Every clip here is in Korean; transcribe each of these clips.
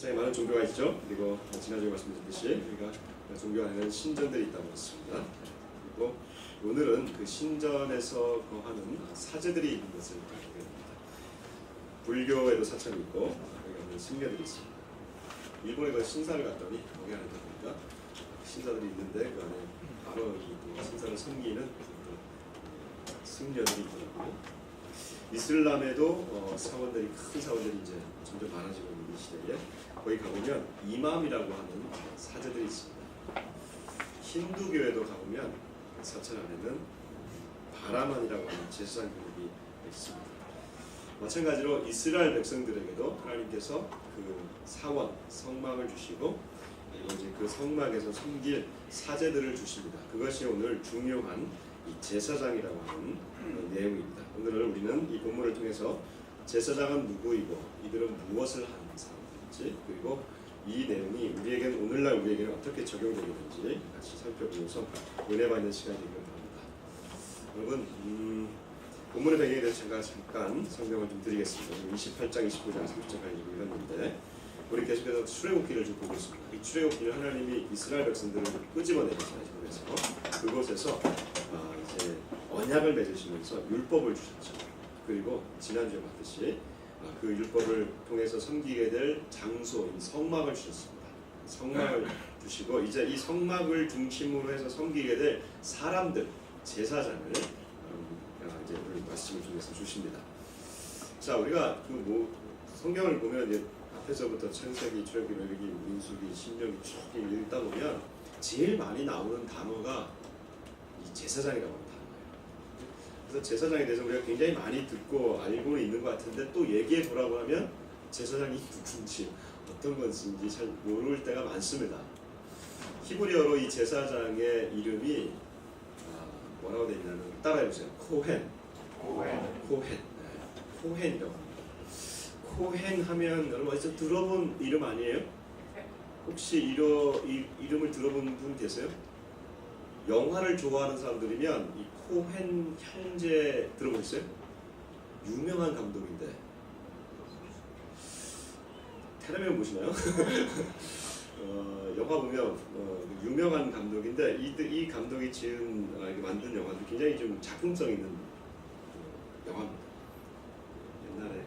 세상에 많은 종교가 있죠. 그리고 지난주에 말씀드렸듯이 우리가 존경하는 신전들이 있다고 했습니다. 그리고 오늘은 그 신전에서 거하는 사제들이 있는 것을 알게 됩니다. 불교에도 사찰이 있고 여기 가면 승려들이 있습니다. 일본에 그 신사를 갔더니 거기 안에 보니까 신사들이 있는데 그 안에 바로 이 신사를 섬기는 승려들이 있더라고요. 이슬람에도 사원들이 큰 사원들이 이제 점점 많아지고 있는 이 시대에 거기 가보면 이맘이라고 하는 사제들이 있습니다. 힌두교에도 가보면 사찰 안에는 바라만이라고 하는 제사장 그룹이 있습니다. 마찬가지로 이스라엘 백성들에게도 하나님께서 그 사원, 성막을 주시고 그리고 이제 그 성막에서 섬길 사제들을 주십니다. 그것이 오늘 중요한 이 제사장이라고 하는 내용입니다. 오늘은 우리는 이 본문을 통해서 제사장은 누구이고 이들은 무엇을 하는 사람인지 그리고 이 내용이 오늘날 우리에게는 어떻게 적용되는지 같이 살펴보면서 은혜 받는 시간이 되길 바랍니다. 여러분 본문의 배경에 대해서 제가 잠깐 설명을 좀 드리겠습니다. 28장, 29장, 30장까지 읽었는데 우리 계속해서 출애굽기를 좀 보고 있습니다. 이 출애굽기를 하나님이 이스라엘 백성들을 끄집어내셨잖아요. 그래서 그곳에서 이제 언약을 맺으시면서 율법을 주셨죠. 그리고 지난주에 봤듯이 그 율법을 통해서 섬기게 될 장소인 성막을 주셨습니다. 성막을 주시고 이제 이 성막을 중심으로 해서 섬기게 될 사람들, 제사장을 이제 오늘 말씀을 통해서 주십니다. 자, 우리가 성경을 보면 이제 앞에서부터 창세기, 출애굽기, 레위기, 민수기, 신명기 쭉 읽다 보면 제일 많이 나오는 단어가 이 제사장이라고 하는 단어예요. 그래서 제사장에 대해서 우리가 굉장히 많이 듣고 알고는 있는 것 같은데 또 얘기해 보라고 하면 제사장이 누군지 어떤 것인지 잘 모를 때가 많습니다. 히브리어로 이 제사장의 이름이 뭐라고 되어 있냐면 따라해보세요. 코헨이라고 합니다. 코헨 하면 여러분 어디서 들어본 이름 아니에요? 혹시 이 이름을 들어본 분 계세요? 영화를 좋아하는 사람들이면 이 코헨 형제 들어보셨어요? 유명한 감독인데 테레비를 보시나요? 영화 보면 유명한 감독인데 이 감독이 만든 영화도 굉장히 좀 작품성 있는 영화입니다. 옛날에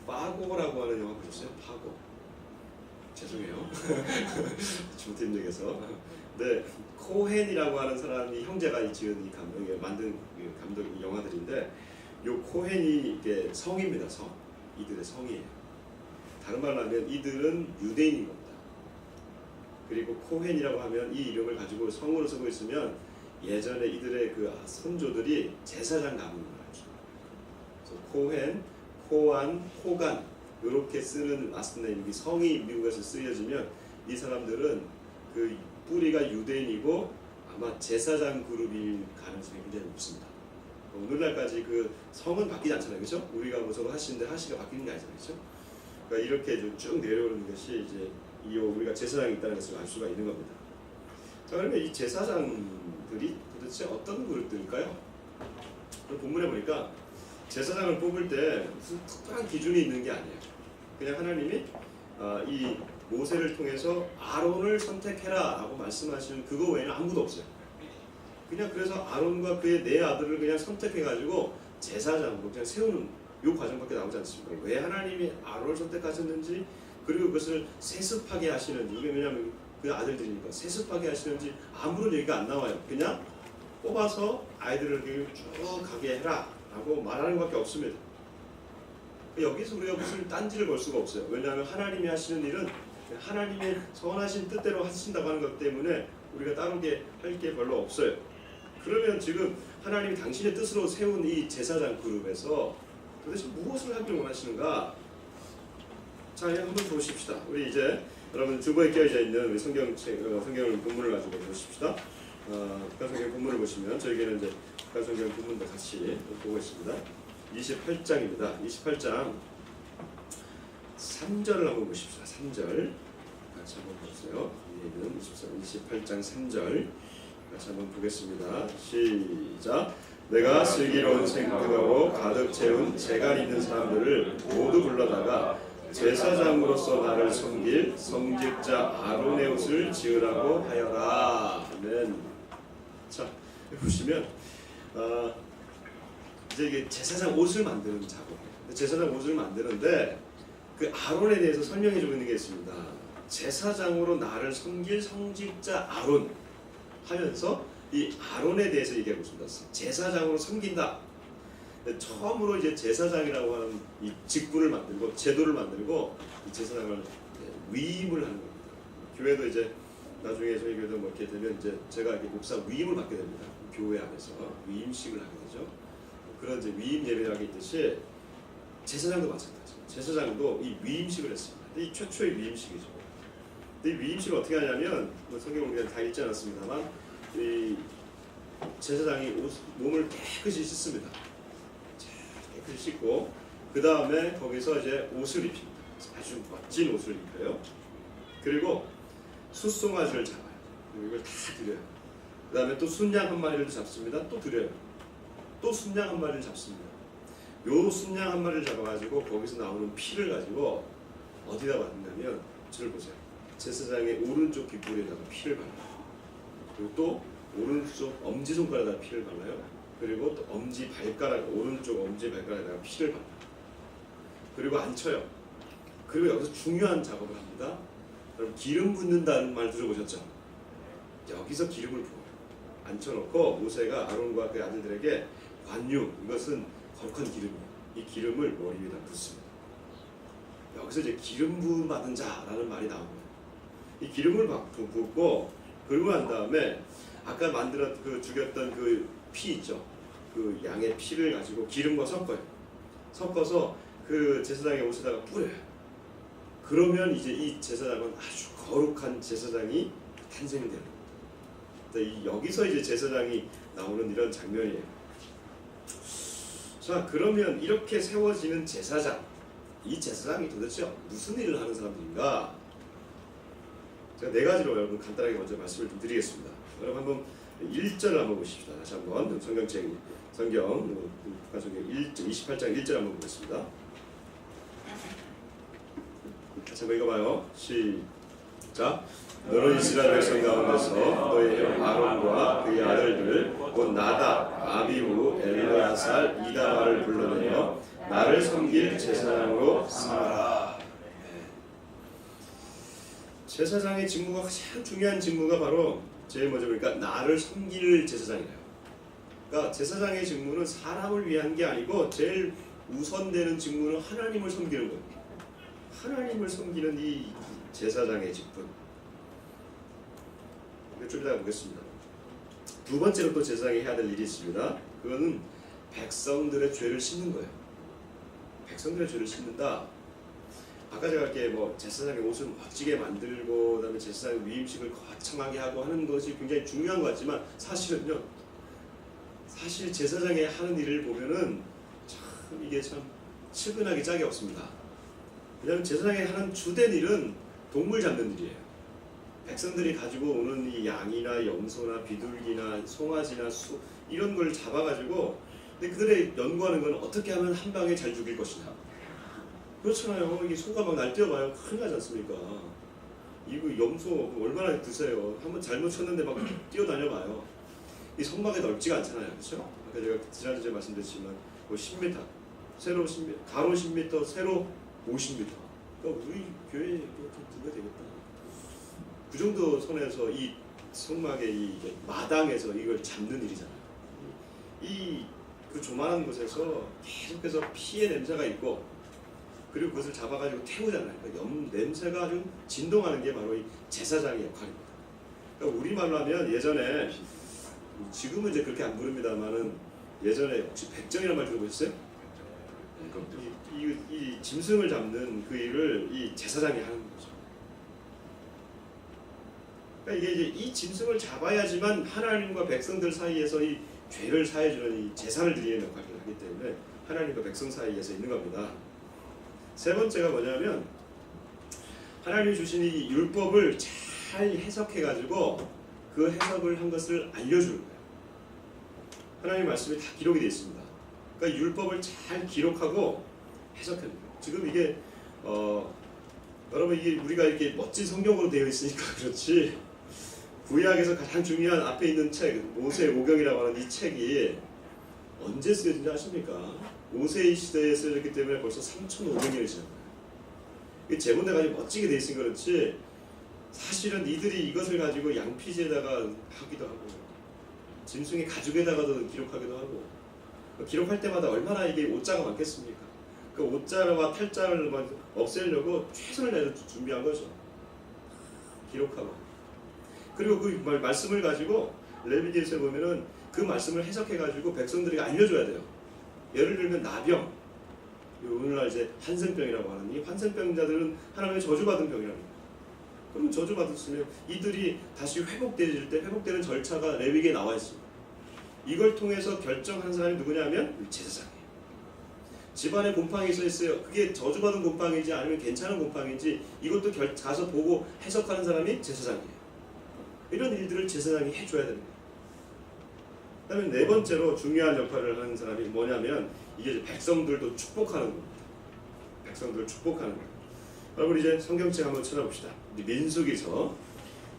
파고라고 하는 영화 보셨어요? 파고. 죄송해요. 중팀역에서. 네, 코헨이라고 하는 사람이 형제가 지은 이 감독이 만든 감독 영화들인데 요 코헨이 이게 성입니다. 성. 이들의 성이에요. 다른 말로 하면 이들은 유대인인 겁니다. 그리고 코헨이라고 하면 이 이름을 가지고 성으로 쓰고 있으면 예전에 이들의 그 선조들이 제사장 가문을 알죠. 그래서 코헨, 코안, 코간 이렇게 쓰는 라스트네임, 성이 미국에서 쓰여지면 이 사람들은 그 뿌리가 유대인이고 아마 제사장 그룹일 가능성이 굉장히 높습니다. 오늘날까지 그 성은 바뀌지 않잖아요, 그렇죠? 우리가 뭐 저거 하시는데 하시가 바뀌는 게 아니잖아요, 그렇죠? 그러니까 이렇게 쭉 내려오는 것이 이제 우리가 제사장이 있다는 것을 알 수가 있는 겁니다. 자, 그러면 이 제사장들이 도대체 어떤 그룹들일까요? 본문에 보니까 제사장을 뽑을 때 무슨 특별한 기준이 있는 게 아니에요. 그냥 하나님이 이 모세를 통해서 아론을 선택해라 라고 말씀하시는 그거 외에는 아무도 없어요. 그냥 그래서 아론과 그의 네 아들을 그냥 선택해가지고 제사장으로 그냥 세우는 이 과정밖에 나오지 않습니다. 왜 하나님이 아론을 선택하셨는지 그리고 그것을 세습하게 하시는지 왜냐하면 그 아들들이니까 세습하게 하시는지 아무런 얘기가 안 나와요. 그냥 뽑아서 아이들을 쭉 가게 해라 라고 말하는 것밖에 없습니다. 여기서 우리가 무슨 딴지를 걸 수가 없어요. 왜냐하면 하나님이 하시는 일은 하나님의 선하신 뜻대로 하신다고 하는 것 때문에 우리가 따르게 할 게 별로 없어요. 그러면 지금 하나님이 당신의 뜻으로 세운 이 제사장 그룹에서 도대체 무엇을 하길 원하시는가? 자, 한번 보십시다. 우리 이제 여러분 주보에 끼어져 있는 우리 성경을 본문을 가지고 보십시다. 북한성경 본문을 보시면 저에게는 이제 북한성경 본문도 같이 보고 있습니다. 28장입니다. 28장 3절을 한번 보십시다. 3절 같이 한번 보세요. 위에는 28장 3절 같이 한번 보겠습니다. 시작. 내가 슬기로운 생각하고 가득 채운 재간 있는 사람들을 모두 불러다가 제사장으로서 나를 섬길 성직자 아론의 옷을 지으라고 하여라. 아멘. 자, 보시면 이제 이게 제사장 옷을 만드는 작업. 제사장 옷을 만드는데 그 아론에 대해서 설명해 주고 있는 게 있습니다. 제사장으로 나를 섬길 성직자 아론 하면서 이 아론에 대해서 얘기하고 있습니다. 제사장으로 섬긴다. 처음으로 이제 제사장이라고 하는 이 직분을 만들고 제도를 만들고 이 제사장을 위임을 하는 겁니다. 교회도 이제 나중에 저희 교회도 뭐 이렇게 되면 이제 제가 이렇게 목사 위임을 받게 됩니다. 교회 안에서 위임식을 하게 되죠. 그런 이제 위임 예배라는 게 있듯이 제사장도 마찬가지죠. 제사장도 이 위임식을 했습니다. 이 최초의 위임식이죠. 이 위임식을 어떻게 하냐면 뭐 성경 우리가 다 읽지 않았습니다만 이 제사장이 몸을 깨끗이 씻습니다. 깨끗이 씻고 그 다음에 거기서 이제 옷을 입힙니다. 아주 멋진 옷을 입혀요. 그리고 숫송아지를 잡아요. 그리고 이걸 다 드려요. 그 다음에 또 순양 한 마리를 잡습니다. 또 드려요. 또 순양 한 마리를 잡습니다. 요 순양 한 마리를 잡아가지고 거기서 나오는 피를 가지고 어디다 받냐면 저를 보세요. 제사장의 오른쪽 귓불에다가 피를 발라요. 그리고 또 오른쪽 엄지손가락에다가 피를 발라요. 그리고 또 엄지 발가락, 오른쪽 엄지 발가락에다가 피를 발라요. 그리고 안 쳐요. 그리고 여기서 중요한 작업을 합니다. 여러분 기름 붓는다는 말 들어보셨죠? 여기서 기름을 부어요. 앉혀놓고 모세가 아론과 그 아들들에게 관유, 이것은 거룩한 기름이에요. 이 기름을 머리 위에다 붓습니다. 여기서 이제 기름 부음 받은 자라는 말이 나온 거예요. 이 기름을 붓고 그러고 난 다음에 아까 죽였던 그 피 있죠. 그 양의 피를 가지고 기름과 섞어요. 섞어서 그 제사장의 옷에다가 뿌려요. 그러면 이제 이 제사장은 아주 거룩한 제사장이 탄생이 되는 겁니다. 여기서 이제 제사장이 나오는 이런 장면이에요. 자, 그러면 이렇게 세워지는 제사장, 이 제사장이 도대체 무슨 일을 하는 사람들인가? 제가 네 가지로 여러분 간단하게 먼저 말씀을 좀 드리겠습니다. 여러분 한번 1절을 한번 보십시다. 다시 한번 성경 28장 1절 한번 보겠습니다. 같이 한번 읽어봐요. 시작. 너는 이스라엘 백성 가운데서 너의 형 아론과 그의 아들들 곧 나답, 아비후, 엘르아살, 이다말을 불러내어 나를 섬길 제사장으로 삼아라. 제사장의 직무가 가장 중요한 직무가 바로 제일 먼저 보니까 나를 섬길 제사장이래요. 그러니까 제사장의 직무는 사람을 위한 게 아니고 제일 우선되는 직무는 하나님을 섬기는 거예요. 하나님을 섬기는 이 제사장의 직분. 좀 이따가 보겠습니다. 두 번째로 또 제사장이 해야 될 일이 있습니다. 그거는 백성들의 죄를 씻는 거예요. 백성들의 죄를 씻는다. 아까 제가 이렇게 뭐 제사장의 옷을 멋지게 만들고 그다음에 제사장의 위임식을 거창하게 하고 하는 것이 굉장히 중요한 것 같지만 사실은요. 사실 제사장이 하는 일을 보면은 참 이게 참 측은하기 짝이 없습니다. 왜냐하면 제사장이 하는 주된 일은 동물 잡는 일이에요. 백성들이 가지고 오는 이 양이나 염소나 비둘기나 송아지나 수 이런 걸 잡아가지고 근데 그들의 연구하는 건 어떻게 하면 한 방에 잘 죽일 것이냐. 그렇잖아요. 이게 소가 막 날뛰어봐요. 큰일 나지 않습니까? 이거 염소 얼마나 드세요. 한번 잘못 쳤는데 막 뛰어다녀봐요. 이 선박이 넓지가 않잖아요. 그렇죠? 아까 제가 지난주에 말씀드렸지만 뭐 10m, 세로 10m, 가로 10m, 세로 50m. 그러니까 우리 교회에 이렇게 두게 되겠다. 그 정도 선에서 이 성막의 이 마당에서 이걸 잡는 일이잖아요. 그 조만한 곳에서 계속해서 피의 냄새가 있고 그리고 그것을 잡아가지고 태우잖아요. 그러니까 냄새가 좀 진동하는 게 바로 이 제사장의 역할입니다. 그러니까 우리말로 하면 예전에 지금은 이제 그렇게 안 부릅니다만은 예전에 혹시 백정이라는 말 들어보셨어요? 이 짐승을 잡는 그 일을 이 제사장이 하는 거죠. 그러니까 이게 이제 이 짐승을 잡아야지만 하나님과 백성들 사이에서 이 죄를 사해주는 이 제사를 드리는 역할을 하기 때문에 하나님과 백성 사이에서 있는 겁니다. 세 번째가 뭐냐면 하나님이 주신 이 율법을 잘 해석해가지고 그 해석을 한 것을 알려주는 거예요. 하나님 말씀이 다 기록이 되어 있습니다. 그러니까 율법을 잘 기록하고 해석하는 거예요. 지금 이게 여러분 이게 우리가 이렇게 멋진 성경으로 되어 있으니까 그렇지 구약에서 가장 중요한 앞에 있는 책 모세 오경이라고 하는 이 책이 언제 쓰여진지 아십니까? 모세 시대에 쓰여졌기 때문에 벌써 3,500년이 지난 거예요. 제문대가 아주 멋지게 되어 있으니까 그렇지 사실은 이들이 이것을 가지고 양피지에다가 하기도 하고 짐승의 가죽에다가도 기록하기도 하고 기록할 때마다 얼마나 이게 오자가 많겠습니까? 그 오자와 탈자를 없애려고 최선을 다해서 준비한 거죠. 기록하고 그리고 그 말씀을 가지고 레위기에서 보면은 그 말씀을 해석해 가지고 백성들에게 알려줘야 돼요. 예를 들면 나병, 오늘날 이제 한센병이라고 하는 이 한센병자들은 하나님의 저주받은 병이랍니다. 그럼 저주받았으면 이들이 다시 회복될 때 회복되는 절차가 레위기에 나와 있습니다. 이걸 통해서 결정한 사람이 누구냐면 제사장이에요. 집안에 곰팡이 서 있어요. 그게 저주받은 곰팡이인지 아니면 괜찮은 곰팡이인지 이것도 가서 보고 해석하는 사람이 제사장이에요. 이런 일들을 제사장이 해줘야 됩니다. 그 다음에 네 번째로 중요한 역할을 하는 사람이 뭐냐면 이게 백성들도 축복하는 겁니다. 백성들을 축복하는 겁니다. 여러분 이제 성경책 한번 찾아봅시다. 민수기서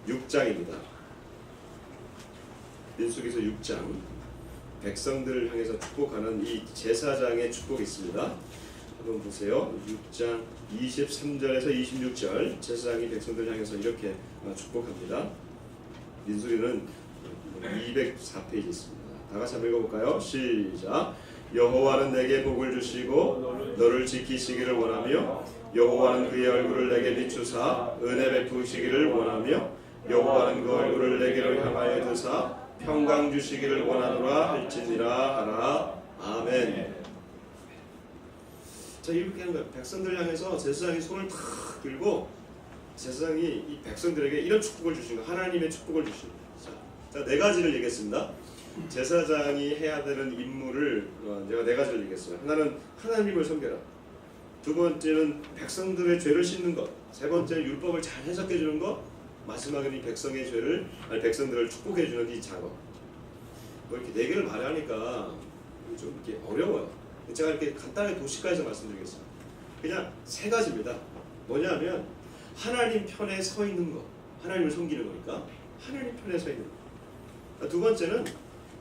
6장입니다. 민수기서 6장 백성들을 향해서 축복하는 이 제사장의 축복이 있습니다. 한번 보세요. 6장 23절에서 26절 제사장이 백성들을 향해서 이렇게 축복합니다. 민수기는 204페이지 있습니다. 다 같이 한번 읽어볼까요? 시작. 여호와는 내게 복을 주시고 너를 지키시기를 원하며 여호와는 그의 얼굴을 내게 비추사 은혜 베푸시기를 원하며 여호와는 그 얼굴을 내게로 향하여 드사 평강 주시기를 원하노라 할지니라 하라. 아멘. 자 이렇게 하는 거예요. 백성들 향해서 제사장이 손을 탁 들고 제사장이 이 백성들에게 이런 축복을 주신 거예요. 하나님의 축복을 주신 거예요. 자, 네 가지를 얘기했습니다. 제사장이 해야 되는 임무를 제가 네 가지를 얘기했어요. 하나는 하나님을 섬겨라. 두 번째는 백성들의 죄를 씻는 것. 세 번째는 율법을 잘 해석해 주는 것. 마지막에는 이 백성의 죄를 백성들을 축복해 주는 이 작업. 뭐 이렇게 네 개를 말하니까 좀 이렇게 어려워요. 제가 이렇게 간단하게 도식화해서 말씀드리겠습니다. 그냥 세 가지입니다. 뭐냐면 하나님 편에 서 있는 것. 하나님을 섬기는 거니까 하나님 편에 서 있는 것. 두 번째는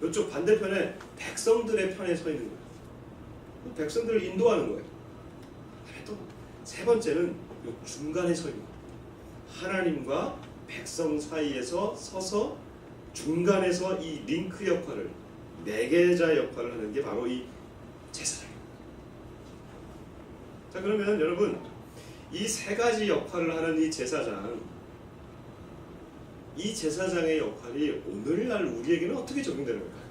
이쪽 반대편에 백성들의 편에 서 있는 거예요. 백성들을 인도하는 거예요. 또 세 번째는 중간에 서 있는 거예요. 하나님과 백성 사이에서 서서 중간에서 이 링크 역할을 매개자 역할을 하는 게 바로 이 제사장입니다. 자 그러면 여러분 이 세 가지 역할을 하는 이 제사장의 역할이 오늘날 우리에게는 어떻게 적용되는 걸까요?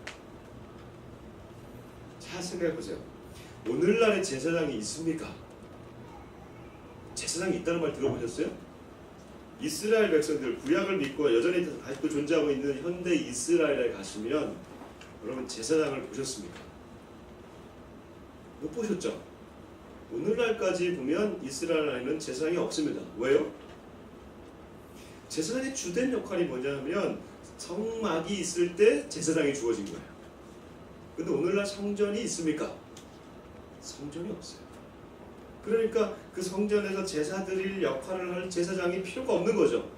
잘 생각해 보세요. 오늘날의 제사장이 있습니까? 제사장이 있다는 말 들어보셨어요? 이스라엘 백성들 구약을 믿고 여전히 아직도 존재하고 있는 현대 이스라엘에 가시면 여러분 제사장을 보셨습니까? 못 보셨죠? 오늘날까지 보면 이스라엘 안에는 제사장이 없습니다. 왜요? 제사장의 주된 역할이 뭐냐면 성막이 있을 때 제사장이 주어진 거예요. 근데 오늘날 성전이 있습니까? 성전이 없어요. 그러니까 그 성전에서 제사 드릴 역할을 할 제사장이 필요가 없는 거죠.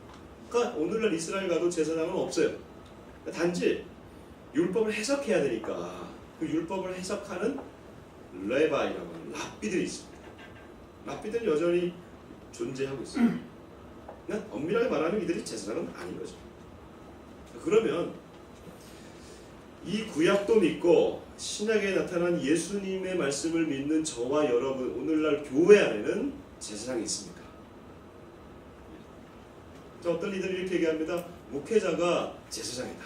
그러니까 오늘날 이스라엘 가도 제사장은 없어요. 단지 율법을 해석해야 되니까 그 율법을 해석하는 레바이라고 하는 랍비들이 있습니다. 랍비들은 여전히 존재하고 있습니다. 그냥 엄밀하게 말하면 이들이 제사장은 아닌 거죠. 그러면 이 구약도 믿고 신약에 나타난 예수님의 말씀을 믿는 저와 여러분 오늘날 교회 안에는 제사장이 있습니까? 어떤 이들이 이렇게 얘기합니다. 목회자가 제사장이다.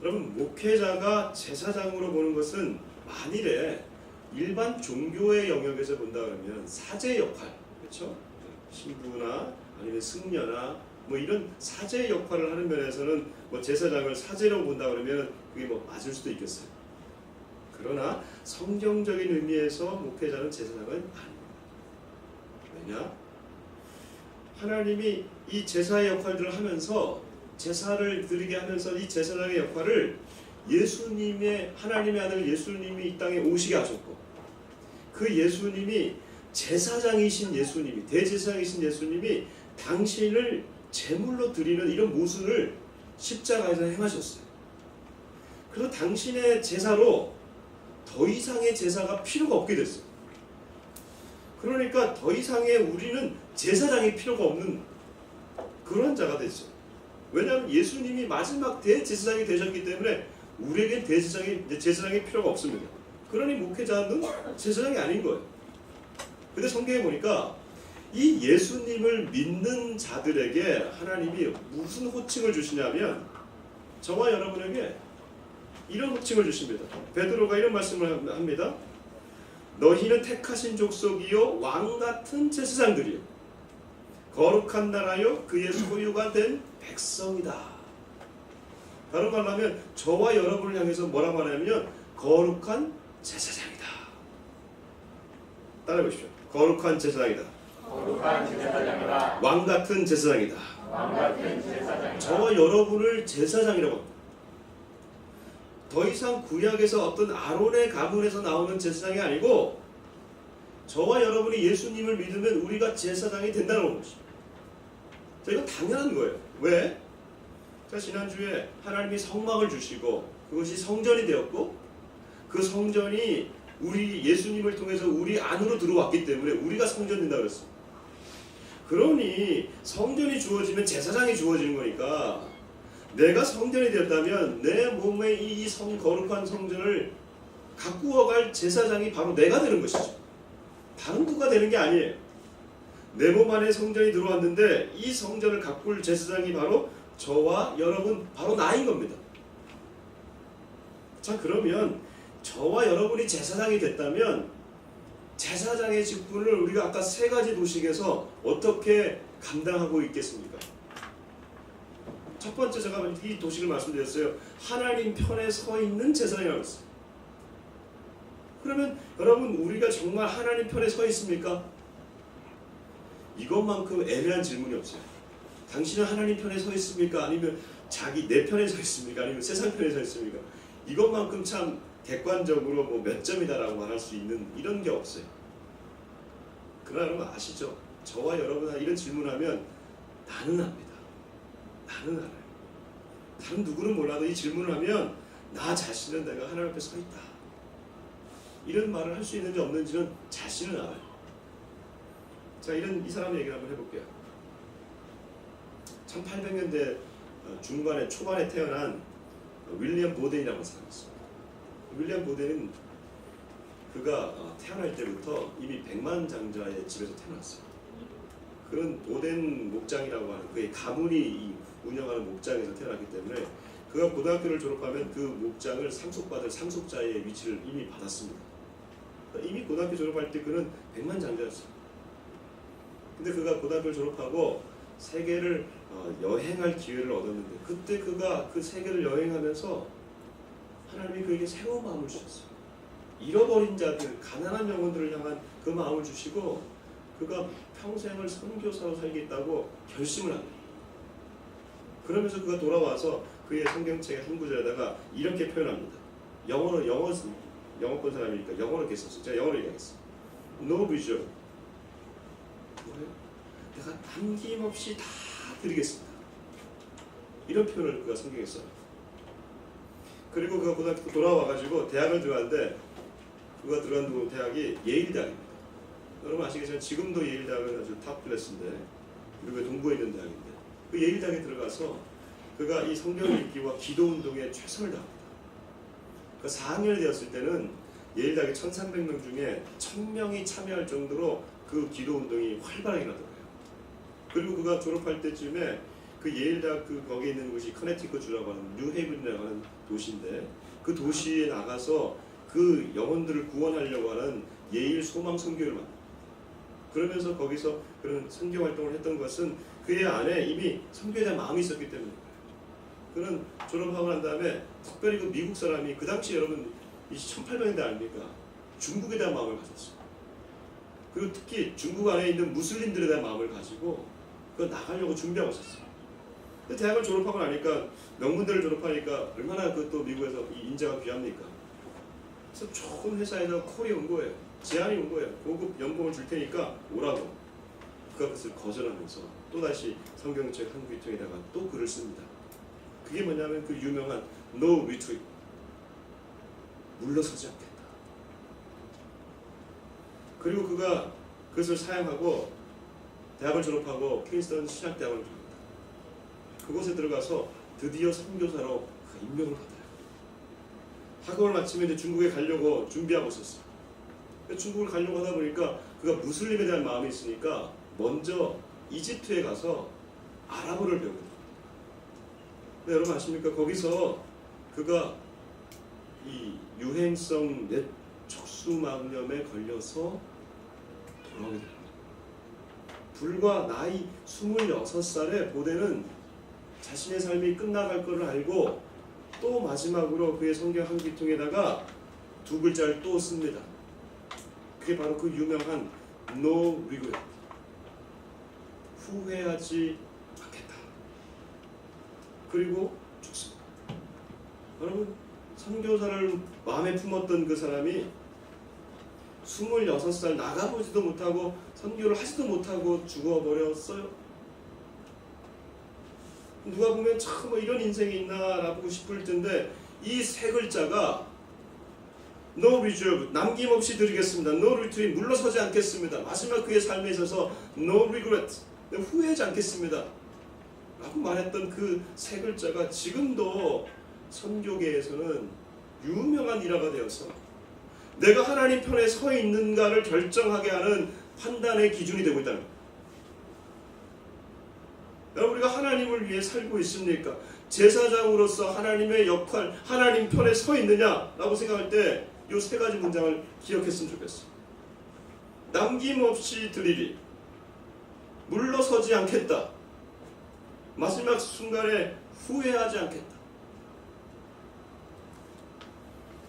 여러분 목회자가 제사장으로 보는 것은 만일에 일반 종교의 영역에서 본다 그러면 사제 역할, 그렇죠? 신부나 아니면 승려나 뭐 이런 사제 역할을 하는 면에서는 뭐 제사장을 사제로 본다 그러면 그게 뭐 맞을 수도 있겠어요. 그러나 성경적인 의미에서 목회자는 제사장은 아닙니다. 왜냐? 하나님이 이 제사의 역할들을 하면서 제사를 드리게 하면서 이 제사장의 역할을 예수님의 하나님의 아들 예수님이 이 땅에 오시게 하셨고 그 예수님이 제사장이신 예수님이, 대제사장이신 예수님이 당신을 제물로 드리는 이런 모순을 십자가에서 행하셨어요. 그래서 당신의 제사로 더 이상의 제사가 필요가 없게 됐어요. 그러니까 더 이상의 우리는 제사장이 필요가 없는 그런 자가 됐어요. 왜냐하면 예수님이 마지막 대제사장이 되셨기 때문에 우리에겐 제사장이 필요가 없습니다. 그러니 목회자는 제사장이 아닌 거예요. 근데 성경에 보니까 이 예수님을 믿는 자들에게 하나님이 무슨 호칭을 주시냐면 저와 여러분에게 이런 호칭을 주십니다. 베드로가 이런 말씀을 합니다. 너희는 택하신 족속이요 왕같은 제사장들이요 거룩한 나라요 그의 소유가 된 백성이다. 다른 말로 하면 저와 여러분을 향해서 뭐라고 하냐면 거룩한 제사장이다. 따라해 보십시오. 거룩한 제사장이다. 거룩한 제사장이다. 왕같은 제사장이다. 왕같은 제사장이다. 저와 여러분을 제사장이라고 합니다. 더 이상 구약에서 어떤 아론의 가문에서 나오는 제사장이 아니고 저와 여러분이 예수님을 믿으면 우리가 제사장이 된다는 것입니다. 자, 이건 당연한 거예요. 왜? 자, 지난주에 하나님이 성막을 주시고 그것이 성전이 되었고 그 성전이 우리 예수님을 통해서 우리 안으로 들어왔기 때문에 우리가 성전 된다고 그랬어요. 그러니 성전이 주어지면 제사장이 주어지는 거니까 내가 성전이 되었다면 내 몸에 이 거룩한 성전을 가꾸어갈 제사장이 바로 내가 되는 것이죠. 다른 누가 되는 게 아니에요. 내 몸 안에 성전이 들어왔는데 이 성전을 가꿀 제사장이 바로 저와 여러분, 바로 나인 겁니다. 자, 그러면 저와 여러분이 제사장이 됐다면 제사장의 직분을 우리가 아까 세 가지 도식에서 어떻게 감당하고 있겠습니까? 첫 번째 제가 이 도식을 말씀드렸어요. 하나님 편에 서 있는 제사장이라고 했어요. 그러면 여러분 우리가 정말 하나님 편에 서 있습니까? 이것만큼 애매한 질문이 없어요. 당신은 하나님 편에 서 있습니까? 아니면 내 편에 서 있습니까? 아니면 세상 편에 서 있습니까? 이것만큼 참 객관적으로 뭐 몇 점이다라고 말할 수 있는 이런 게 없어요. 그러나 여러분 아시죠? 저와 여러분 이런 질문하면 나는 압니다. 나는 알아요. 다른 누구는 몰라도 이 질문을 하면 나 자신은 내가 하나님 앞에 서 있다. 이런 말을 할 수 있는지 없는지는 자신은 알아요. 자, 이 사람 얘기를 한번 해볼게요. 1800년대 중반에 초반에 태어난 윌리엄 보덴이라는 사람이 있습니다. 윌리엄 보덴은 그가 태어날 때부터 이미 백만장자의 집에서 태어났어요. 그런 보덴 목장이라고 하는 그의 가문이 운영하는 목장에서 태어났기 때문에 그가 고등학교를 졸업하면 그 목장을 상속받을 상속자의 위치를 이미 받았습니다. 이미 고등학교 졸업할 때 그는 백만장자였어요. 근데 그가 고등학교를 졸업하고 세계를 여행할 기회를 얻었는데 그때 그가 그 세계를 여행하면서 하나님이 그에게 새로운 마음을 주셨어요. 잃어버린 자들, 가난한 영혼들을 향한 그 마음을 주시고 그가 평생을 선교사로 살겠다고 결심을 합니다. 그러면서 그가 돌아와서 그의 성경책의 한 구절에다가 이렇게 표현합니다. 영어권 사람이니까 영어로 이렇게 썼어요. 제가 영어로 얘기하겠습니다. No vision. 뭐예요? 내가 남김없이 다 드리겠습니다. 이런 표현을 그가 성경에 써요. 그리고 그가 고등학교 돌아와가지고 대학을 들어갔는데 그가 들어간 대학이 예일 대학입니다. 여러분 아시겠지만 지금도 예일 대학은 아주 탑 클래스인데 그리고 동부에 있는 대학인데 그 예일 대학에 들어가서 그가 이 성경 읽기와 기도 운동에 최선을 다합니다. 그 4학년이 되었을 때는 예일 대학의 1,300명 중에 1,000명이 참여할 정도로 그 기도 운동이 활발하게 나더라고요. 그리고 그가 졸업할 때쯤에 그 예일 대학 거기에 있는 곳이 커네티컷 주라고 하는 뉴헤이븐이라고 하는 도시인데 그 도시에 나가서 그 영혼들을 구원하려고 하는 예일 소망 선교를 만듭니다. 그러면서 거기서 그런 선교 활동을 했던 것은 그의 안에 이미 선교에 대한 마음이 있었기 때문에 그는 졸업하고 난 다음에 특별히 그 미국 사람이 그 당시 여러분 1800년대 아닙니까? 중국에 대한 마음을 가졌어요. 그리고 특히 중국 안에 있는 무슬림들에 대한 마음을 가지고 그 나가려고 준비하고 있었어요. 근데 대학을 졸업하고 나니까 명문대를 졸업하니까 얼마나 그 또 미국에서 이 인재가 귀합니까? 그래서 좋은 회사에서 콜이 온 거예요. 제안이 온 거예요. 고급 연봉을 줄 테니까 오라고. 그가 그것을 거절하면서 또다시 성경책 한국교통에다가 또 글을 씁니다. 그게 뭐냐면 그 유명한 No Retreat, 물러서지 않겠다. 그리고 그가 그것을 사용하고 대학을 졸업하고 퀸스턴 신학대학을 졸업합니다. 그곳에 들어가서 드디어 선교사로 임명을 받아요. 학업을 마치면 이제 중국에 가려고 준비하고 있었어요. 중국을 가려고 하다 보니까 그가 무슬림에 대한 마음이 있으니까 먼저 이집트에 가서 아랍어를 배웁니다. 근데 여러분 아십니까? 거기서 그가 이 유행성 척수막염에 걸려서 돌아오게 됩니다. 불과 나이 26살에 보대는 자신의 삶이 끝나갈 것을 알고 또 마지막으로 그의 성경 한 귀퉁에다가 두 글자를 또 씁니다. 그게 바로 그 유명한 No regret, 후회하지 않겠다. 그리고 죽습니다. 여러분, 선교사를 마음에 품었던 그 사람이 26살 나가보지도 못하고 선교를 하지도 못하고 죽어버렸어요. 누가 보면 참 뭐 이런 인생이 있나라고 싶을 텐데 이 세 글자가 No reserve, 남김없이 드리겠습니다. No retreat, 물러서지 않겠습니다. 마지막 그의 삶에 있어서 No regret, 후회하지 않겠습니다 라고 말했던 그 세 글자가 지금도 선교계에서는 유명한 일화가 되어서 내가 하나님 편에 서 있는가를 결정하게 하는 판단의 기준이 되고 있다는 거예요. 여러분, 우리가 하나님을 위해 살고 있습니까? 제사장으로서 하나님의 역할, 하나님 편에 서 있느냐라고 생각할 때 이 세 가지 문장을 기억했으면 좋겠어요. 남김없이 드리리, 물러서지 않겠다, 마지막 순간에 후회하지 않겠다.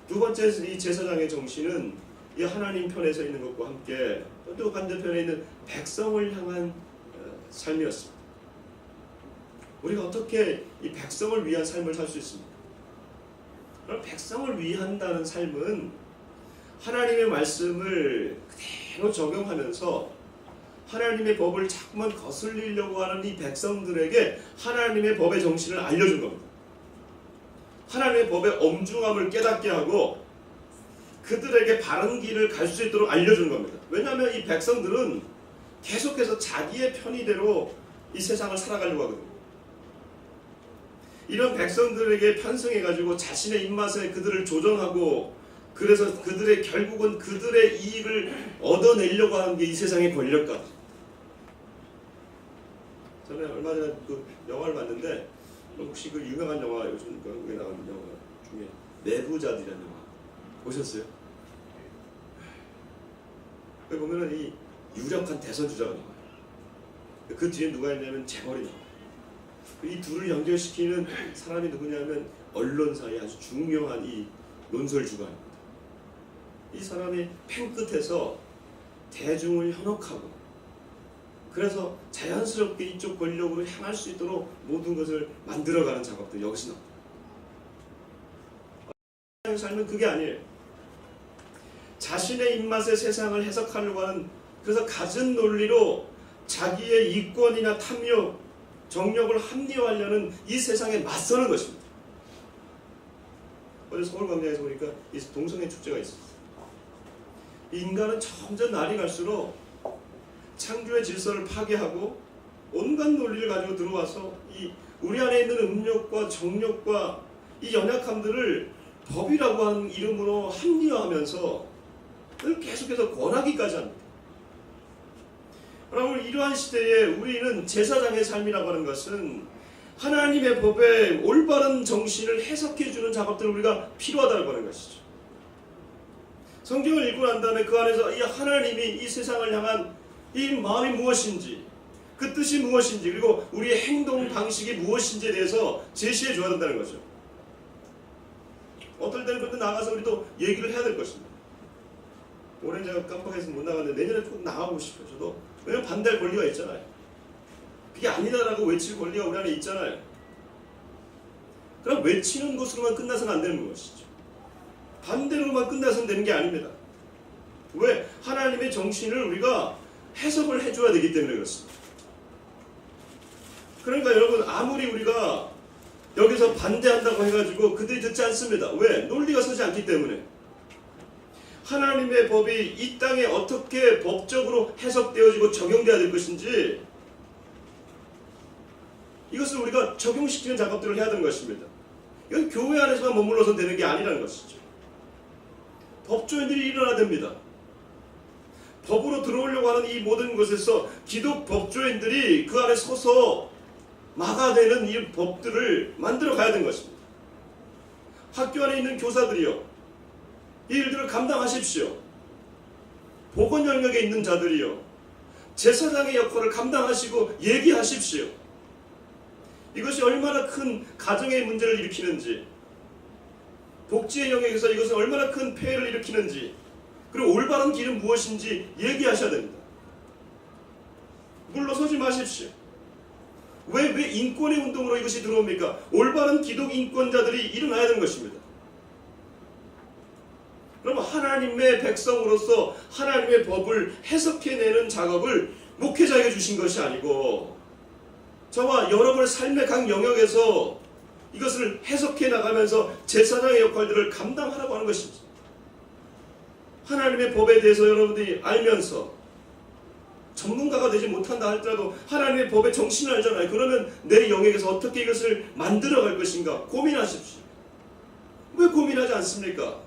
두 번째, 이 제사장의 정신은 이 하나님 편에 서 있는 것과 함께 또 반대편에 있는 백성을 향한 삶이었습니다. 우리가 어떻게 이 백성을 위한 삶을 살 수 있습니까? 그럼 백성을 위한다는 삶은 하나님의 말씀을 그대로 적용하면서 하나님의 법을 자꾸만 거슬리려고 하는 이 백성들에게 하나님의 법의 정신을 알려준 겁니다. 하나님의 법의 엄중함을 깨닫게 하고 그들에게 바른 길을 갈 수 있도록 알려준 겁니다. 왜냐하면 이 백성들은 계속해서 자기의 편의대로 이 세상을 살아가려고 하거든요. 이런 백성들에게 편승해가지고 자신의 입맛에 그들을 조정하고 그래서 그들의 결국은 그들의 이익을 얻어내려고 하는 게 이 세상의 권력가. 저는 얼마 전에 그 영화를 봤는데 혹시 그 유명한 영화 요즘 한국에 나오는 영화 중에 내부자들이라는 영화 보셨어요? 거기 보면은 이 유력한 대선 주자가 나와요. 그 뒤에 누가 있냐면 재벌이 나와요. 이 둘을 연결시키는 사람이 누구냐면 언론사의 아주 중요한 이 논설주가입니다. 이 사람이 펜 끝에서 대중을 현혹하고 그래서 자연스럽게 이쪽 권력으로 향할 수 있도록 모든 것을 만들어가는 작업도 여기서 나옵니다. 삶은 그게 아니에요. 자신의 입맛에 세상을 해석하려고 하는, 그래서 갖은 논리로 자기의 이권이나 탐욕, 정력을 합리화하려는 이 세상에 맞서는 것입니다. 어제 서울광장에서 보니까 이 동성애 축제가 있었어요. 인간은 점점 날이 갈수록 창조의 질서를 파괴하고 온갖 논리를 가지고 들어와서 이 우리 안에 있는 음욕과 정욕과 이 연약함들을 법이라고 하는 이름으로 합리화하면서 계속해서 권하기까지 합니다. 여러분, 이러한 시대에 우리는 제사장의 삶이라고 하는 것은 하나님의 법의 올바른 정신을 해석해주는 작업들을 우리가 필요하다고 하는 것이죠. 성경을 읽고 난 다음에 그 안에서 이 하나님이 이 세상을 향한 이 마음이 무엇인지, 그 뜻이 무엇인지, 그리고 우리의 행동 방식이 무엇인지에 대해서 제시해 줘야 된다는 거죠. 어떨 때는 그때 나가서 우리도 얘기를 해야 될 것입니다. 올해 제가 깜빡해서 못 나갔는데 내년에 꼭 나가고 싶어요. 저도. 왜냐면 반대할 권리가 있잖아요. 그게 아니다라고 외칠 권리가 우리 안에 있잖아요. 그럼 외치는 것으로만 끝나서는 안 되는 것이죠. 반대로만 끝나서는 되는 게 아닙니다. 왜? 하나님의 정신을 우리가 해석을 해줘야 되기 때문에 그렇습니다. 그러니까 여러분, 아무리 우리가 여기서 반대한다고 해가지고 그들이 듣지 않습니다. 왜? 논리가 서지 않기 때문에. 하나님의 법이 이 땅에 어떻게 법적으로 해석되어지고 적용돼야 될 것인지 이것을 우리가 적용시키는 작업들을 해야 되는 것입니다. 이건 교회 안에서만 머물러서 되는 게 아니라는 것이죠. 법조인들이 일어나야 됩니다. 법으로 들어오려고 하는 이 모든 것에서 기독 법조인들이 그 안에 서서 막아내는 이 법들을 만들어 가야 되는 것입니다. 학교 안에 있는 교사들이요, 이 일들을 감당하십시오. 보건 영역에 있는 자들이요, 제사장의 역할을 감당하시고 얘기하십시오. 이것이 얼마나 큰 가정의 문제를 일으키는지, 복지의 영역에서 이것은 얼마나 큰 폐해를 일으키는지, 그리고 올바른 길은 무엇인지 얘기하셔야 됩니다. 물러서지 마십시오. 왜 인권의 운동으로 이것이 들어옵니까? 올바른 기독 인권자들이 일어나야 되는 것입니다. 그럼 하나님의 백성으로서 하나님의 법을 해석해내는 작업을 목회자에게 주신 것이 아니고 저와 여러분의 삶의 각 영역에서 이것을 해석해 나가면서 제사장의 역할들을 감당하라고 하는 것입니다. 하나님의 법에 대해서 여러분들이 알면서 전문가가 되지 못한다 할지라도 하나님의 법의 정신을 알잖아요. 그러면 내 영역에서 어떻게 이것을 만들어갈 것인가 고민하십시오. 왜 고민하지 않습니까?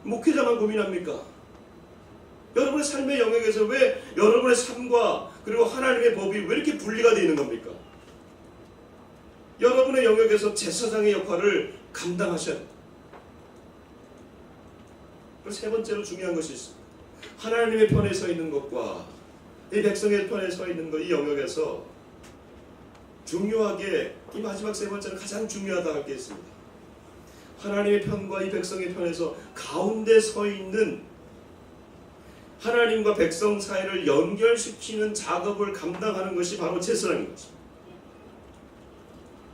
목회자만 고민합니까? 여러분의 삶의 영역에서 왜 여러분의 삶과 그리고 하나님의 법이 왜 이렇게 분리가 되어 있는 겁니까? 여러분의 영역에서 제사장의 역할을 감당하셔야 합니다. 그리고 세 번째로 중요한 것이 있습니다. 하나님의 편에 서 있는 것과 이 백성의 편에 서 있는 것, 이 영역에서 중요하게 이 마지막 세 번째는 가장 중요하다 할 게 있습니다. 하나님의 편과 이 백성의 편에서 가운데 서 있는 하나님과 백성 사이를 연결시키는 작업을 감당하는 것이 바로 제사장인 것입니다.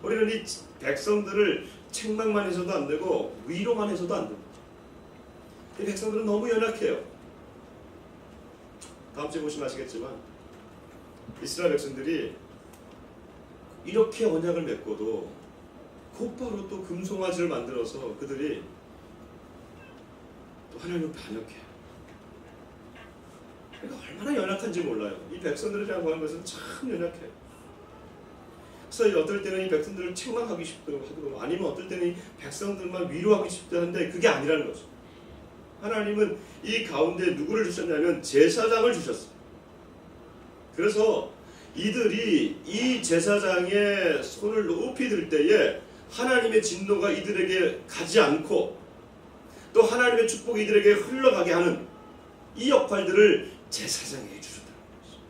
우리는 이 백성들을 책망만 해서도 안 되고 위로만 해서도 안 됩니다. 이 백성들은 너무 연약해요. 다음 주에 보시면 아시겠지만 이스라엘 백성들이 이렇게 언약을 맺고도 곧바로 또 금송아지를 만들어서 그들이 또 하나님을 반역해요. 그러니까 얼마나 연약한지 몰라요. 이 백성들이라고 하는 것은 참 연약해요. 그래서 어떨 때는 이 백성들을 책망하기 싶기도 하고 아니면 어떨 때는 이 백성들만 위로하기 싶다 하는데 그게 아니라는 거죠. 하나님은 이 가운데 누구를 주셨냐면 제사장을 주셨어요. 그래서 이들이 이 제사장의 손을 높이 들 때에 하나님의 진노가 이들에게 가지 않고 또 하나님의 축복이 이들에게 흘러가게 하는 이 역할들을 제사장에게 주셨다는 것이죠.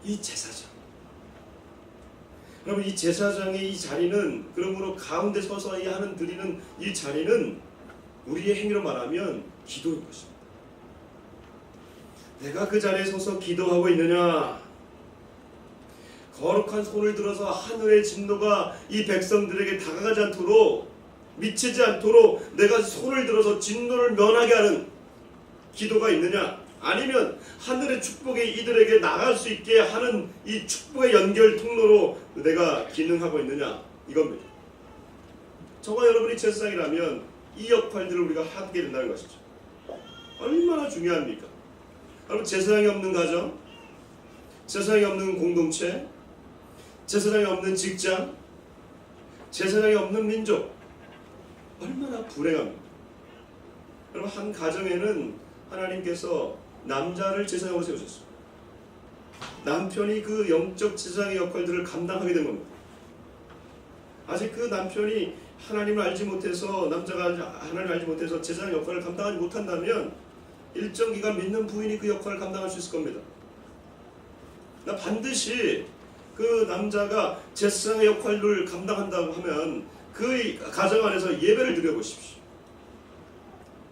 이 제사장. 그러면 이 제사장의 이 자리는 그러므로 가운데 서서 하는 드리는 이 자리는 우리의 행위로 말하면 기도인 것입니다. 내가 그 자리에 서서 기도하고 있느냐? 거룩한 손을 들어서 하늘의 진노가 이 백성들에게 다가가지 않도록 미치지 않도록 내가 손을 들어서 진노를 면하게 하는 기도가 있느냐? 아니면 하늘의 축복이 이들에게 나갈 수 있게 하는 이 축복의 연결 통로로 내가 기능하고 있느냐? 이겁니다. 저와 여러분이 제사장이라면 이 역할들을 우리가 하게 된다는 것이죠. 얼마나 중요합니까? 여러분, 제사장이 없는 가정, 제사장이 없는 공동체, 제사장이 없는 직장, 제사장이 없는 민족, 얼마나 불행합니까? 여러분, 한 가정에는 하나님께서 남자를 제사장으로 세우셨습니다. 남편이 그 영적 제사장의 역할들을 감당하게 된 겁니다. 아직 그 남편이 하나님을 알지 못해서 남자가 하나님을 알지 못해서 제사장 역할을 감당하지 못한다면 일정 기간 믿는 부인이 그 역할을 감당할 수 있을 겁니다. 반드시 그 남자가 제사장의 역할을 감당한다고 하면 그 가정 안에서 예배를 드려보십시오.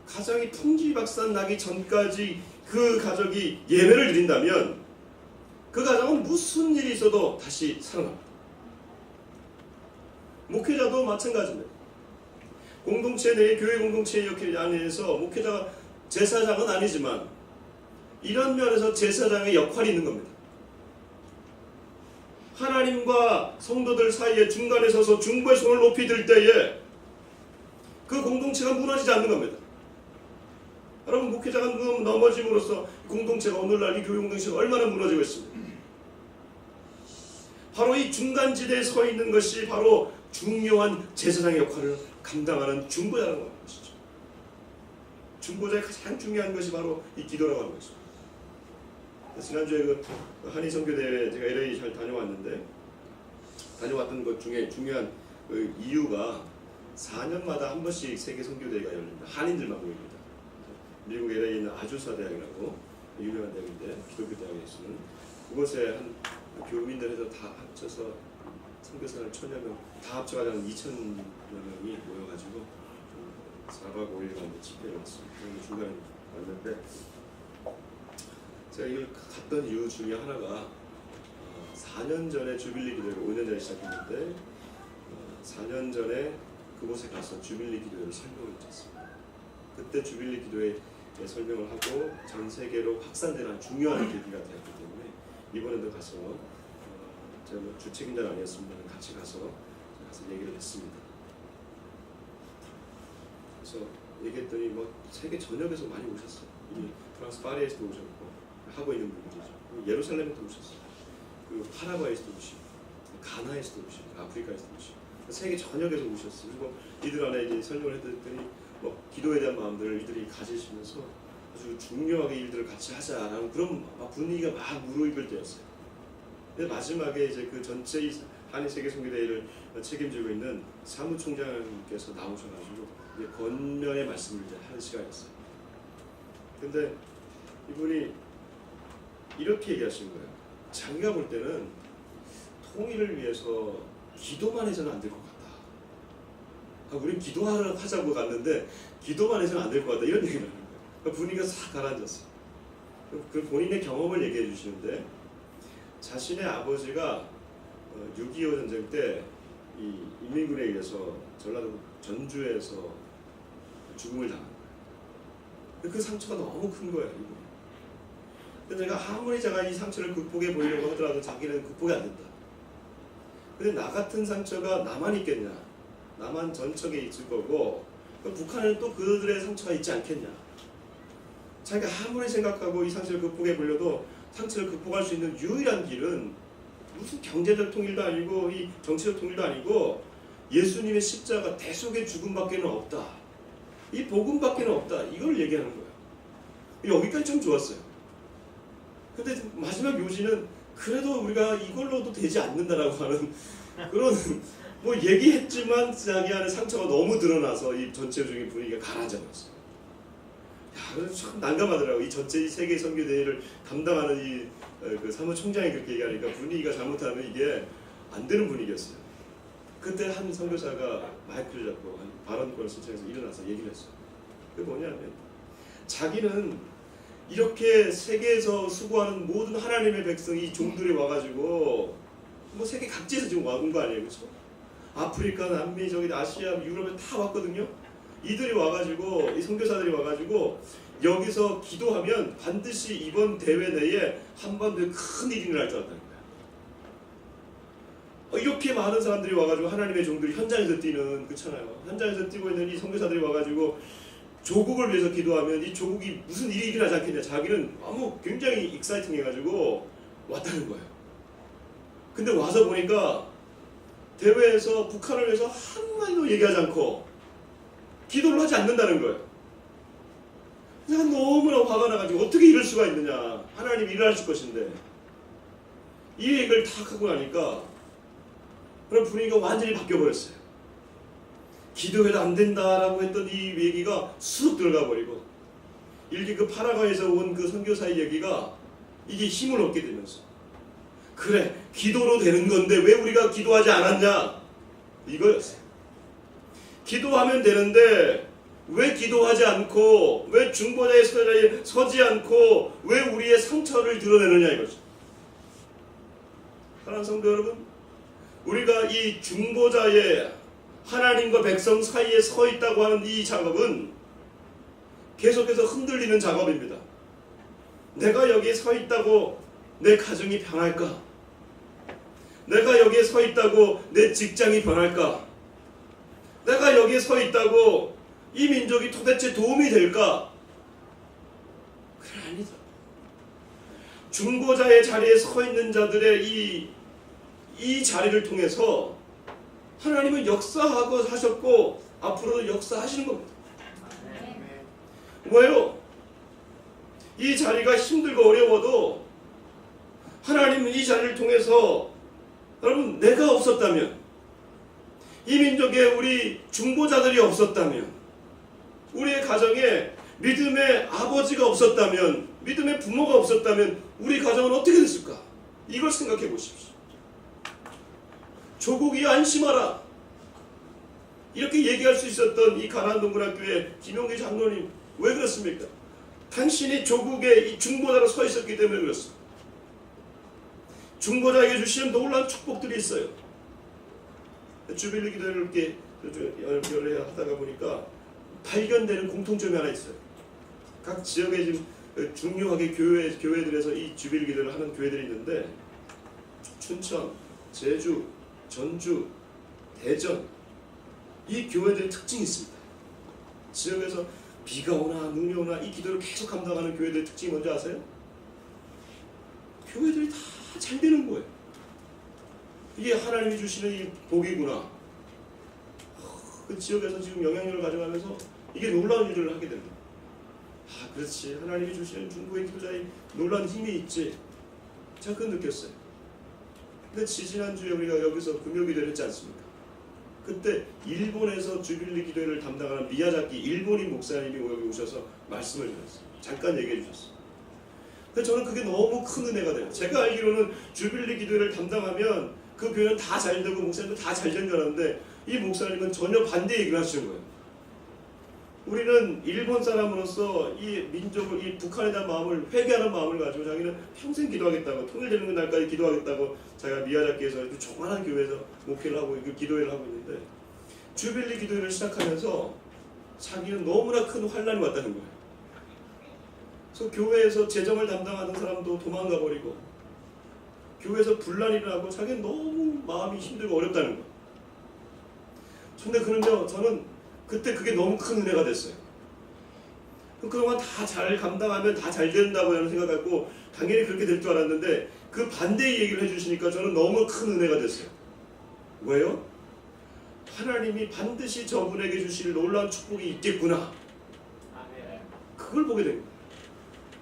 가정이 풍지박산 나기 전까지 그 가족이 예배를 드린다면 그 가정은 무슨 일이 있어도 다시 살아납니다. 목회자도 마찬가지입니다. 공동체 내에 교회 공동체 안에서 목회자가 제사장은 아니지만 이런 면에서 제사장의 역할이 있는 겁니다. 하나님과 성도들 사이에 중간에 서서 중보의 손을 높이 들 때에 그 공동체가 무너지지 않는 겁니다. 여러분, 목회자가 넘어짐으로써 공동체가 오늘날 이 교회 공동체가 얼마나 무너지고 있습니다. 바로 이 중간지대에 서 있는 것이 바로 중요한 제사장의 역할을 감당하는 중보자라고 하는 것이죠. 중보자의 가장 중요한 것이 바로 이 기도라고 하는 것입니다. 지난주에 그 한인선교대회 제가 LA 잘 다녀왔는데, 다녀왔던 것 중에 중요한 그 이유가 4년마다 한 번씩 세계 선교대회가 열립니다. 한인들만 모입니다. 미국 LA에 있는 아주사 대학이라고 유명한 대학인데, 기독교 대학에 있는 그곳에 한 교민들 해서 다 합쳐서 선교사를 1000여 명 다 합쳐가지고 한 2000여 명이 모여가지고 4박 5일간 집회를 했습니다. 중간에 왔는데, 제가 이걸 갔던 이유 중에 하나가 4년 전에 주빌리 기도회를 5년 전에 시작했는데 4년 전에 그곳에 가서 주빌리 기도회를 설명을 했습니다. 그때 주빌리 기도회 설명을 하고 전 세계로 확산되는 중요한 계기가 되었기 때문에 이번에도 가서 제가 뭐 주책임자는 아니었습니다만 같이 가서 얘기를 했습니다. 그래서 얘기했더니 뭐 세계 전역에서 많이 오셨어요. 이미 프랑스 파리에서도 오셨고 하고 있는 분들이죠. 예루살렘에도 오셨어요. 그리고 파라과이에서도 오시고 가나에서도 오시고 아프리카에서도 오시고 세계 전역에서 오셨어요. 그리고 이들 안에 이제 설명을 해드렸더니 뭐 기도에 대한 마음들을 이들이 가지시면서 아주 중요하게 일들을 같이 하자라는 그런 분위기가 막 무르익을 때였어요. 근데 마지막에 이제 그 전체 한인 세계 선교대회를 책임지고 있는 사무총장님께서 나오셔가지고 이제 권면의 말씀을 이제 하는 시간이었어요. 근데 이분이 이렇게 얘기하신 거예요. 자기가 볼 때는 통일을 위해서 기도만 해서는 안 될 것 같다. 우린 기도하자고 갔는데 기도만 해서는 안 될 것 같다. 이런 얘기를 하는 거예요. 그러니까 분위기가 싹 가라앉았어요. 그 본인의 경험을 얘기해 주시는데, 자신의 아버지가 6.25 전쟁 때 이 인민군에 의해서 전라도 전주에서 죽음을 당한 거예요. 그 상처가 너무 큰 거예요. 근데 내가 아무리 제가 이 상처를 극복해 보려고 하더라도 자기는 극복이 안 된다. 근데 나 같은 상처가 나만 있겠냐? 나만 전척에 있을 거고 북한에는 또 그들의 상처가 있지 않겠냐? 자기가 아무리 생각하고 이 상처를 극복해 보려도 상처를 극복할 수 있는 유일한 길은 무슨 경제적 통일도 아니고 이 정치적 통일도 아니고 예수님의 십자가 대속의 죽음밖에는 없다. 이 복음밖에는 없다. 이걸 얘기하는 거예요. 여기까지 좀 좋았어요. 근데 마지막 요지는 그래도 우리가 이걸로도 되지 않는다라고 하는 그런 뭐 얘기했지만 자기 안에 상처가 너무 드러나서 이 전체적인 분위기가 가라앉아버렸어요. 야, 그래서 참 난감하더라고. 이 전체 이 세계 선교 대회를 담당하는 그 사무총장이 그렇게 얘기하니까 분위기가 잘못하면 이게 안 되는 분위기였어요. 그때 한 선교사가 마이크를 잡고 발언권을 신청해서 일어나서 얘기를 했어요. 그게 뭐냐면 자기는 이렇게 세계에서 수고하는 모든 하나님의 백성이 종들이 와가지고 뭐 세계 각지에서 지금 온 거 아니에요, 그렇죠? 아프리카, 남미, 저기 아시아, 유럽에 다 왔거든요. 이들이 와가지고 이 선교사들이 와가지고 여기서 기도하면 반드시 이번 대회 내에 한 번 더 큰 일이 일어날 줄 알았다는 거야. 이렇게 많은 사람들이 와가지고 하나님의 종들이 현장에서 뛰는, 그렇잖아요. 현장에서 뛰고 있는 이 선교사들이 와가지고 조국을 위해서 기도하면 이 조국이 무슨 일이 일어나지 않겠냐. 자기는 너무 굉장히 익사이팅 해가지고 왔다는 거예요. 근데 와서 보니까 대회에서 북한을 위해서 한마디도 얘기하지 않고 기도를 하지 않는다는 거예요. 내가 너무나 화가 나가지고 어떻게 이럴 수가 있느냐. 하나님이 일하실 것인데. 이 얘기를 다 하고 나니까 그런 분위기가 완전히 바뀌어버렸어요. 기도해도 안 된다라고 했던 이 얘기가 쑥 들어가 버리고 일기 그 파라과이에서 온 그 선교사의 얘기가 이게 힘을 얻게 되면서 그래 기도로 되는 건데 왜 우리가 기도하지 않았냐 이거였어요. 기도하면 되는데 왜 기도하지 않고 왜 중보자의 자리에 서지 않고 왜 우리의 상처를 드러내느냐 이거죠. 사랑하는 성도 여러분, 우리가 이 중보자의 하나님과 백성 사이에 서 있다고 하는 이 작업은 계속해서 흔들리는 작업입니다. 내가 여기에 서 있다고 내 가정이 변할까? 내가 여기에 서 있다고 내 직장이 변할까? 내가 여기에 서 있다고 이 민족이 도대체 도움이 될까? 그래, 아니다. 중보자의 자리에 서 있는 자들의 이 자리를 통해서 하나님은 역사하고 하셨고 앞으로도 역사하시는 겁니다. 왜요? 이 자리가 힘들고 어려워도 하나님은 이 자리를 통해서, 여러분, 내가 없었다면, 이 민족에 우리 중보자들이 없었다면, 우리의 가정에 믿음의 아버지가 없었다면, 믿음의 부모가 없었다면 우리 가정은 어떻게 됐을까? 이걸 생각해 보십시오. 조국이 안심하라, 이렇게 얘기할 수 있었던 이 가나안동문학교의 김용기 장로님, 왜 그렇습니까? 당신이 조국의 이 중보자로 서 있었기 때문에 그렇습니다. 중보자에게 주시는 놀라운 축복들이 있어요. 주빌리 기도를 이렇게 하다가 보니까 발견되는 공통점이 하나 있어요. 각 지역에 지금 중요하게 교회들에서 이 주빌리 기도를 하는 교회들이 있는데, 춘천, 제주, 전주, 대전, 이 교회들의 특징이 있습니다. 지역에서 비가 오나 눈이 오나 이 기도를 계속 감당하는 교회들의 특징이 뭔지 아세요? 교회들이 다 잘 되는 거예요. 이게 하나님이 주시는 이 복이구나. 그 지역에서 지금 영향력을 가져가면서 이게 놀라운 일을 하게 됩니다. 아, 그렇지. 하나님이 주시는 중보의 기도자의 놀라운 힘이 있지. 제가 그걸 느꼈어요. 근데 지지난주에 우리가 여기서 금요기도를 했지 않습니까? 그때 일본에서 주빌리 기도회를 담당하는 미야자키 일본인 목사님이 여기 오셔서 말씀을 주셨어요. 잠깐 얘기해 주셨어요. 근데 저는 그게 너무 큰 은혜가 돼요. 제가 알기로는 주빌리 기도회를 담당하면 그 교회는 다 잘 되고 목사님도 다 잘 된 줄 알았는데, 이 목사님은 전혀 반대 얘기를 하시는 거예요. 우리는 일본 사람으로서 이 민족을, 이 북한에 대한 마음을, 회개하는 마음을 가지고 자기는 평생 기도하겠다고, 통일되는 날까지 기도하겠다고 자기가 미야자키에서 조그마한 교회에서 목회를 하고 기도회를 하고 있는데, 주빌리 기도회를 시작하면서 자기는 너무나 큰 환란이 왔다는 거예요. 그래서 교회에서 재정을 담당하는 사람도 도망가 버리고, 교회에서 분란이 일어나고 자기는 너무 마음이 힘들고 어렵다는 거예요. 근데 그런데 저는 그때 그게 너무 큰 은혜가 됐어요. 그동안 다 잘 감당하면 다 잘 된다고 저는 생각하고 당연히 그렇게 될 줄 알았는데, 그 반대의 얘기를 해주시니까 저는 너무 큰 은혜가 됐어요. 왜요? 하나님이 반드시 저분에게 주실 놀라운 축복이 있겠구나. 그걸 보게 된 거예요.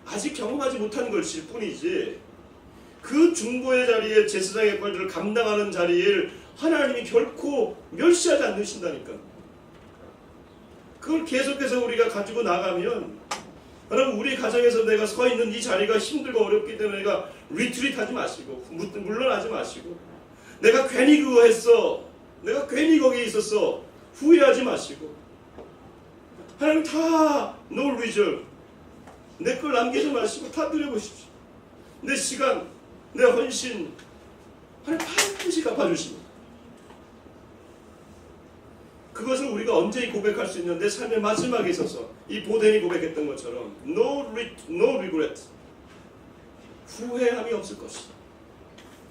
아직 경험하지 못한 것일 뿐이지, 그 중보의 자리에 제사장의 역할들을 감당하는 자리를 하나님이 결코 멸시하지 않으신다니까. 그걸 계속해서 우리가 가지고 나가면, 여러분, 우리 가정에서 내가 서 있는 이 자리가 힘들고 어렵기 때문에 내가 리트릿하지 마시고, 물러나지 마시고, 내가 괜히 그거 했어, 내가 괜히 거기에 있었어, 후회하지 마시고, 하나님 다 no reserve, 내 걸 남기지 마시고 다 드려보십시오. 내 시간, 내 헌신, 하나님 반드시 갚아주십니다. 그것을 우리가 언제 고백할 수 있는, 내 삶의 마지막에 있어서 이 보덴이 고백했던 것처럼 no regret, 후회함이 없을 것이다.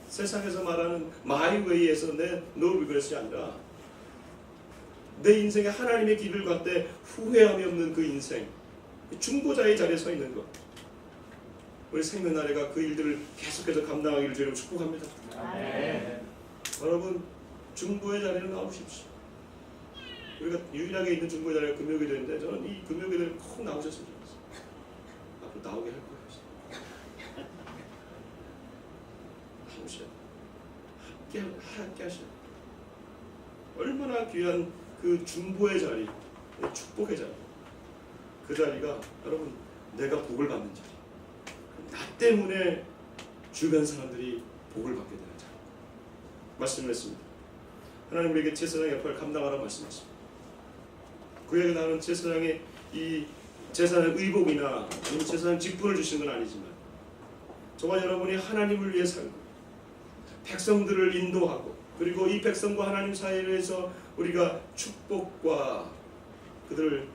세상에서 말하는 my way에서 내 no regret이 아니라 내 인생에 하나님의 길을 갈 때 후회함이 없는 그 인생, 중보자의 자리에 서 있는 것, 우리 생명나래가 그 일들을 계속해서 감당하기를 주님 축복합니다. 아멘. 여러분, 중보의 자리로 나오십시오. 우리가 유일하게 있는 중보의 자리가 금요기도인데, 저는 이 금요기도에 꼭 나오셨으면 좋겠어요. 앞으로 나오게 할 거예요. 나오셔야 함께 하셔야. 얼마나 귀한 그 중보의 자리, 축복의 자리, 그 자리가 여러분 내가 복을 받는 자리, 나 때문에 주변 사람들이 복을 받게 되는 자리 말씀을 했습니다. 하나님 우리에게 제사장의 역할을 감당하라 말씀하십니다. 그에게 나는 제사장의 이 제사장 의복이나 제사장 직분을 주신 건 아니지만, 저와 여러분이 하나님을 위해 살고 백성들을 인도하고, 그리고 이 백성과 하나님 사이에서 우리가 축복과 그들을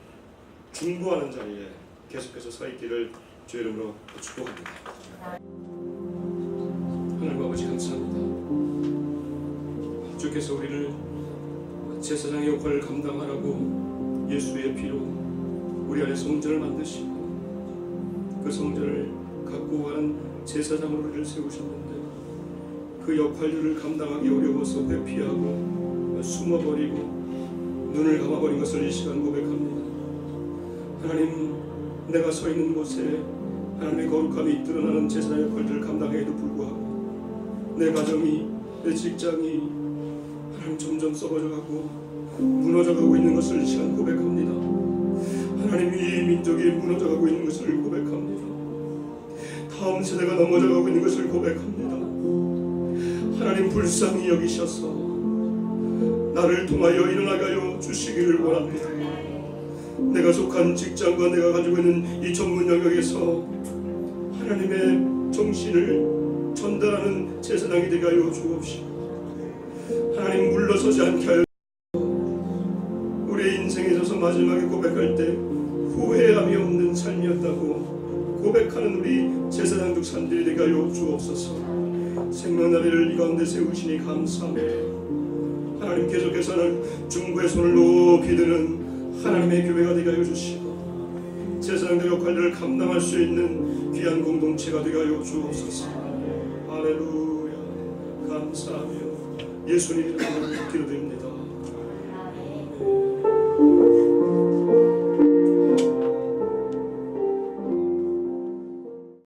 중보하는 자리에 계속해서 서 있기를 주의 이름으로 축복합니다. 하나님 아버지 감사합니다. 주께서 우리를 제사장의 역할을 감당하라고 예수의 피로 우리 안에 성전을 만드시고 그 성전을 갖고 가는 제사장으로 우리를 세우셨는데 그 역할들을 감당하기 어려워서 회피하고 숨어버리고 눈을 감아버린 것을 이 시간 고백합니다. 하나님, 내가 서 있는 곳에 하나님의 거룩함이 드러나는 제사장 역할들을 감당해도 불구하고 내 가정이, 내 직장이 하나님 점점 썩어져가고 무너져가고 있는 것을 이 시간 고백합니다. 하나님, 이 민족이 무너져가고 있는 것을 고백합니다. 다음 세대가 넘어져가고 있는 것을 고백합니다. 하나님, 불쌍히 여기셔서 나를 통하여 일어나가여 주시기를 원합니다. 내가 속한 직장과 내가 가지고 있는 이 전문 영역에서 하나님의 정신을 전달하는 제사장이 되게 하여 주옵시고 하나님, 물러서지 않게 하여 우리의 인생에 있어서 마지막에 고백할 때 후회함이 없는 삶이었다고 고백하는 우리 제사장들 삶들이 되게 하여 주옵소서. 생명나비를 이 가운데 세우시니 감사합니다. 하나님, 계속해서는 중보의 손을 높이 드는 하나님의 교회가 되게 하여 주시고 제사장의 역할들을 감당할 수 있는 귀한 공동체가 되게 하여 주옵소서. 할렐루야. 감사하며 예수님 이름으로 기도드립니다.